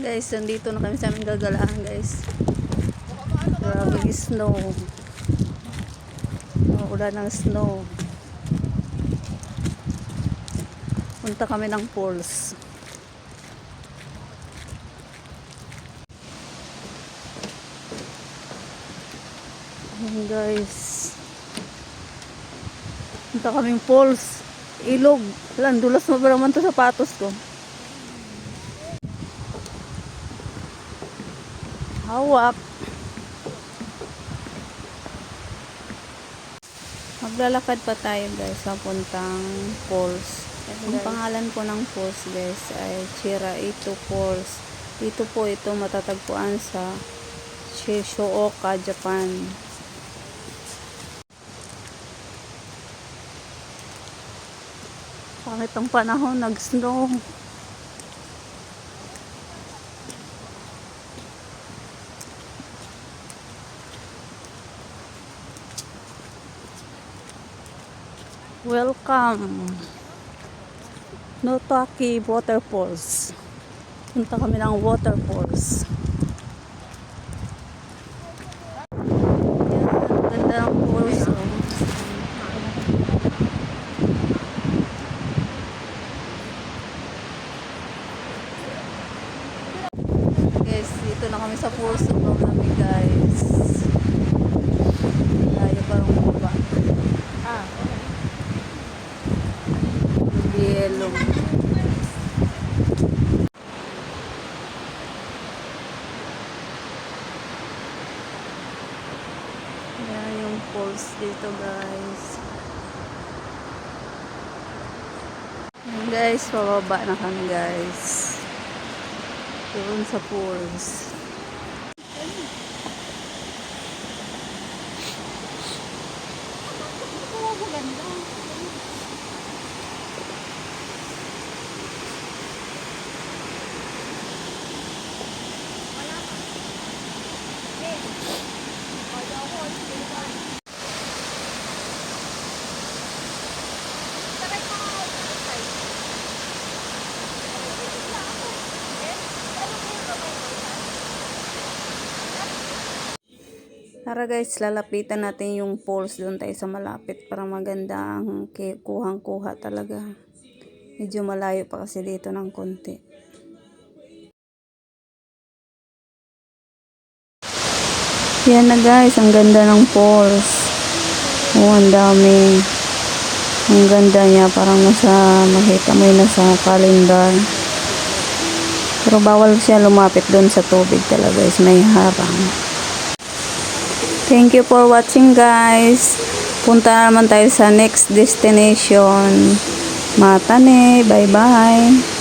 Guys, nandito na kami sa aming gagalaan, guys. Grabe snow. Ulan ng snow. Punta kami ng falls. Ayan, guys. Punta kaming falls. Ilog. Landulas mo ba naman to sapatos ko? Hawak. Maglalakad pa tayo, guys, papuntang falls. Ang pangalan po ng falls, guys, ay Chiraito Falls. Dito po ito matatagpuan sa Shizuoka, Japan. Pangit ang panahon, nag-snow. Welcome Notaki Waterfalls. Punta kami ng waterfalls. Yan, ganda ng falls. Guys, dito na kami sa falls. Sobrang kami, guys. Layo parang baba. Yellow. Yan yung falls dito, guys. Yan, guys, pababa na kami, guys. Doon sa falls. Tara, guys, lalapitan natin yung falls. Doon tayo sa malapit para maganda ang kuhang-kuha talaga. Medyo malayo pa kasi dito ng konti. Yan na, guys, ang ganda ng falls. Oh, ang dami. Ang ganda niya, parang makita mo yun nasa calendar. Pero bawal siya lumapit doon sa tubig talaga, guys. May harang. Thank you for watching, guys. Punta naman tayo sa next destination. Matane. Bye-bye.